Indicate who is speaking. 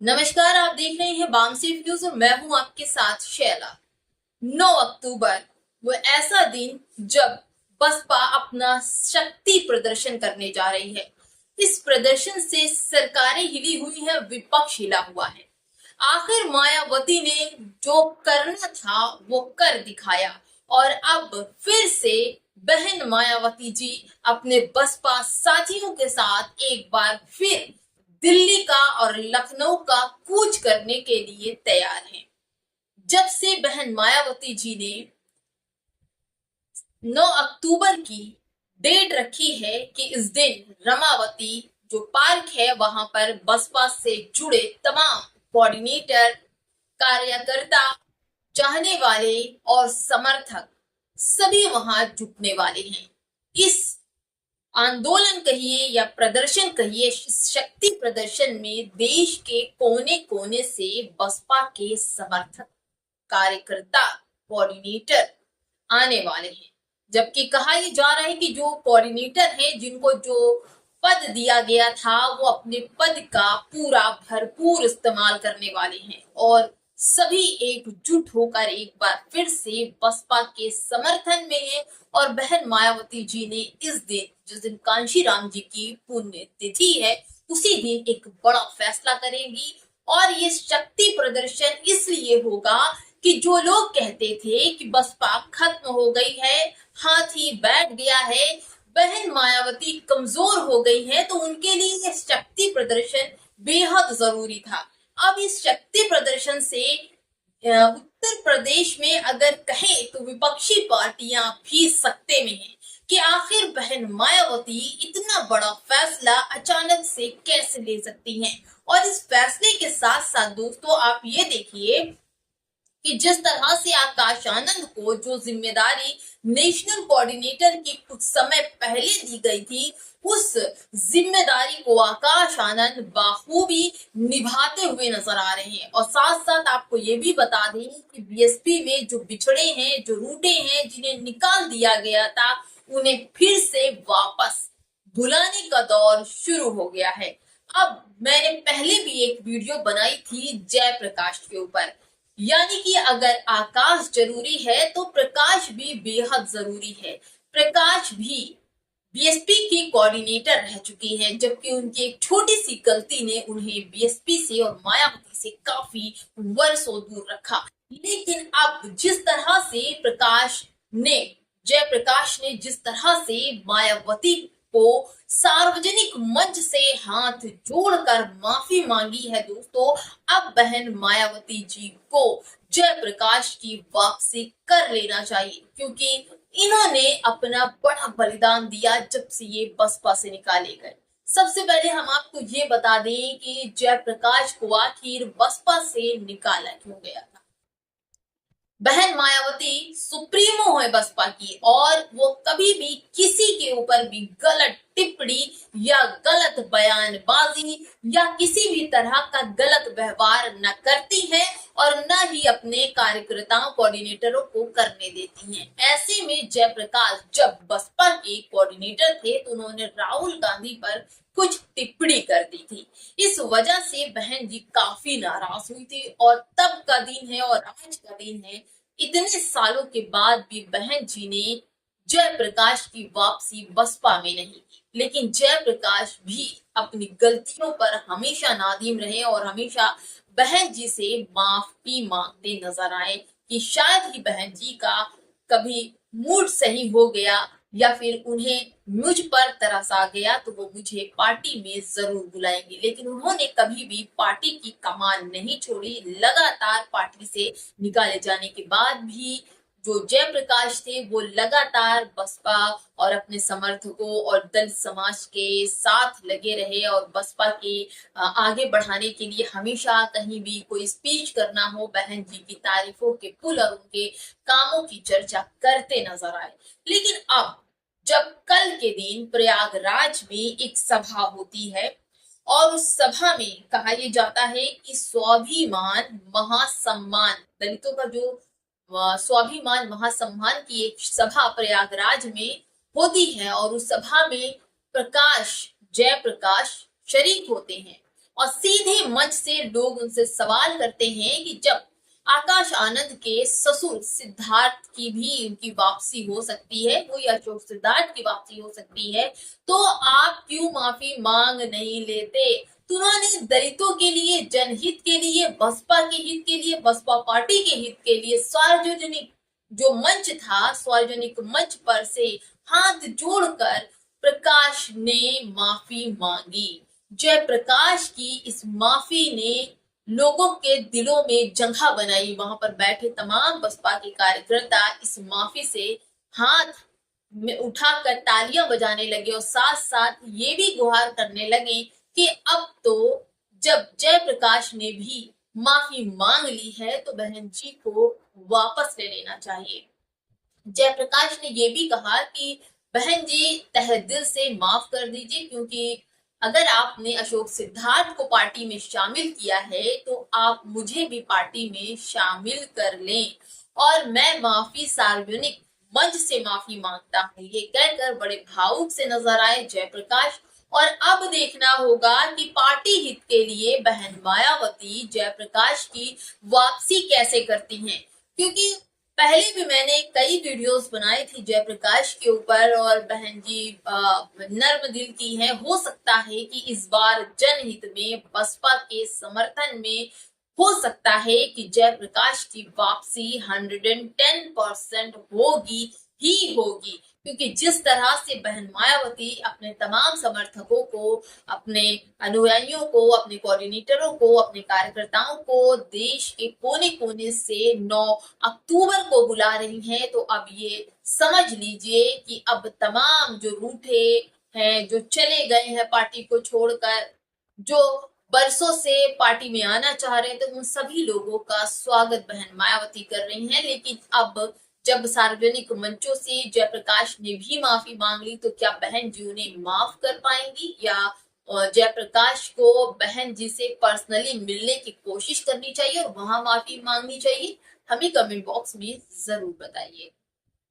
Speaker 1: नमस्कार, आप देख रहे हैं बामसी न्यूज और मैं हूं आपके साथ शैला। 9 अक्टूबर वो ऐसा दिन जब बसपा अपना शक्ति प्रदर्शन करने जा रही है। इस प्रदर्शन से सरकारें हिली हुई है, विपक्ष हिला हुआ है। आखिर मायावती ने जो करना था वो कर दिखाया और अब फिर से बहन मायावती जी अपने बसपा साथियों के साथ एक बार फिर दिल्ली का और लखनऊ का कूच करने के लिए तैयार हैं। जब से बहन मायावती जी ने 9 अक्टूबर की डेट रखी है कि इस दिन रमावती जो पार्क है वहां पर बसपा से जुड़े तमाम कोऑर्डिनेटर, कार्यकर्ता, चाहने वाले और समर्थक सभी वहां जुटने वाले हैं। इस आंदोलन कहिए या प्रदर्शन कहिए, शक्ति प्रदर्शन में देश के कोने कोने से बसपा के समर्थक, कार्यकर्ता, कोऑर्डिनेटर आने वाले हैं। जबकि कहा यह जा रहा है कि जो कोऑर्डिनेटर हैं, जिनको जो पद दिया गया था, वो अपने पद का पूरा भरपूर इस्तेमाल करने वाले हैं और सभी एकजुट होकर एक बार फिर से बसपा के समर्थन में है। और बहन मायावती जी ने इस दिन, जिस दिन कांशीराम जी की पुण्य तिथि है, उसी दिन एक बड़ा फैसला करेंगी। और ये शक्ति प्रदर्शन इसलिए होगा कि जो लोग कहते थे कि बसपा खत्म हो गई है, हाथी बैठ गया है, बहन मायावती कमजोर हो गई है, तो उनके लिए यह शक्ति प्रदर्शन बेहद जरूरी था। अब इस शक्ति प्रदर्शन से उत्तर प्रदेश में अगर कहें तो विपक्षी पार्टियां भी सकते में हैं कि आखिर बहन मायावती इतना बड़ा फैसला अचानक से कैसे ले सकती हैं। और इस फैसले के साथ साथ दोस्तों आप ये देखिए कि जिस तरह से आकाश आनंद को जो जिम्मेदारी नेशनल कोऑर्डिनेटर की कुछ समय पहले दी गई थी, उस जिम्मेदारी को आकाश आनंद बाखूबी निभाते हुए नजर आ रहे हैं। और साथ साथ आपको ये भी बता दें कि बीएसपी में जो बिछड़े हैं, जो रूठे हैं, जिन्हें निकाल दिया गया था, उन्हें फिर से वापस बुलाने का दौर शुरू हो गया है। अब मैंने पहले भी एक वीडियो बनाई थी जयप्रकाश के ऊपर, यानी कि अगर आकाश जरूरी है तो प्रकाश भी बेहद जरूरी है। प्रकाश भी बीएसपी की कोऑर्डिनेटर रह चुकी है, जबकि उनकी एक छोटी सी गलती ने उन्हें बीएसपी से और मायावती से काफी वर्षों दूर रखा। लेकिन अब जिस तरह से ने जयप्रकाश ने जिस तरह से मायावती को सार्वजनिक मंच से हाथ जोड़कर माफी मांगी है दोस्तों, अब बहन मायावती जी को जयप्रकाश की वापसी कर लेना चाहिए, क्योंकि इन्होंने अपना बड़ा बलिदान दिया जब से ये बसपा से निकाले गए। सबसे पहले हम आपको ये बता दें कि जयप्रकाश को आखिर बसपा से निकाला क्यों गया था। बहन मायावती सुप्रीमो है बसपा की और वो कभी भी किसी के ऊपर भी गलत टिप्पणी या गलत बयानबाजी या किसी भी तरह का गलत व्यवहार न करती है और न ही अपने कार्यकर्ताओं, कोऑर्डिनेटरों को करने देती हैं। ऐसे में जयप्रकाश जब बसपा के कोऑर्डिनेटर थे तो उन्होंने राहुल गांधी पर कुछ टिप्पणी कर दी थी। इस वजह से बहन जी काफी नाराज हुई थी और तब का दिन है और आज का दिन है, इतने सालों के बाद भी बहन जी ने जयप्रकाश की वापसी बसपा में नहीं की। लेकिन जयप्रकाश भी अपनी गलतियों पर हमेशा नादिम रहे और हमेशा बहन जी से माफी मांगते नजर आए कि शायद ही बहन जी का कभी मूड सही हो गया या फिर उन्हें मुझ पर तरस आ गया तो वो मुझे पार्टी में जरूर बुलाएंगे। लेकिन उन्होंने कभी भी पार्टी की कमान नहीं छोड़ी। लगातार पार्टी से निकाले जाने के बाद भी जो जयप्रकाश थे वो लगातार बसपा और अपने समर्थकों और दलित समाज के साथ लगे रहे और बसपा के आगे बढ़ाने के लिए हमेशा कहीं भी कोई स्पीच करना हो, बहन जी की तारीफों के पुल और उनके कामों की चर्चा करते नजर आए। लेकिन अब जब कल के दिन प्रयागराज में एक सभा होती है और उस सभा में कहा यह जाता है कि स्वाभिमान महासम्मान, दलितों का जो स्वाभिमान महासम्मान की एक सभा प्रयागराज में होती है और उस सभा में जयप्रकाश शरीक होते हैं। और सीधे मंच से लोग उनसे सवाल करते हैं कि जब आकाश आनंद के ससुर सिद्धार्थ की भी उनकी वापसी हो सकती है, वही अशोक सिद्धार्थ की वापसी हो सकती है, तो आप क्यों माफी मांग नहीं लेते? तो उन्होंने दलितों के लिए, जनहित के लिए, बसपा के हित के लिए, बसपा पार्टी के हित के लिए सार्वजनिक जो मंच था, सार्वजनिक मंच पर से हाथ जोड़कर प्रकाश ने माफी मांगी। जयप्रकाश की इस माफी ने लोगों के दिलों में जगह बनाई। वहां पर बैठे तमाम बसपा के कार्यकर्ता इस माफी से हाथ में उठाकर तालियां बजाने लगे और साथ साथ ये भी गुहार करने लगे कि अब तो जब जयप्रकाश ने भी माफी मांग ली है तो बहन जी को वापस ले लेना चाहिए। जयप्रकाश ने ये भी कहा कि बहन जी तहे दिल से माफ कर दीजिए, क्योंकि अगर आपने अशोक सिद्धार्थ को पार्टी में शामिल किया है तो आप मुझे भी पार्टी में शामिल कर लें और मैं माफी सार्वजनिक मंच से माफी मांगता हूँ। ये कहकर बड़े भावुक से नजर आए जयप्रकाश। और अब देखना होगा कि पार्टी हित के लिए बहन मायावती जयप्रकाश की वापसी कैसे करती हैं, क्योंकि पहले भी मैंने कई वीडियोस बनाई थी जयप्रकाश के ऊपर और बहन जी नर्म दिल की है। हो सकता है कि इस बार जनहित में बसपा के समर्थन में हो सकता है कि जयप्रकाश की वापसी 110% होगी ही होगी, क्योंकि जिस तरह से बहन मायावती अपने तमाम समर्थकों को, अपने अनुयायियों को, अपने कोऑर्डिनेटरों को, अपने कार्यकर्ताओं को देश के कोने कोने से 9 अक्टूबर को बुला रही हैं, तो अब ये समझ लीजिए कि अब तमाम जो रूठे हैं, जो चले गए हैं पार्टी को छोड़कर, जो बरसों से पार्टी में आना चाह रहे थे, उन सभी लोगों का स्वागत बहन मायावती कर रही हैं। लेकिन अब जब सार्वजनिक मंचों से जयप्रकाश ने भी माफी मांग ली तो क्या बहन जी उन्हें माफ कर पाएंगी या जयप्रकाश को बहन जी से पर्सनली मिलने की कोशिश करनी चाहिए और वहां माफी मांगनी चाहिए? हमें कमेंट बॉक्स में जरूर बताइए।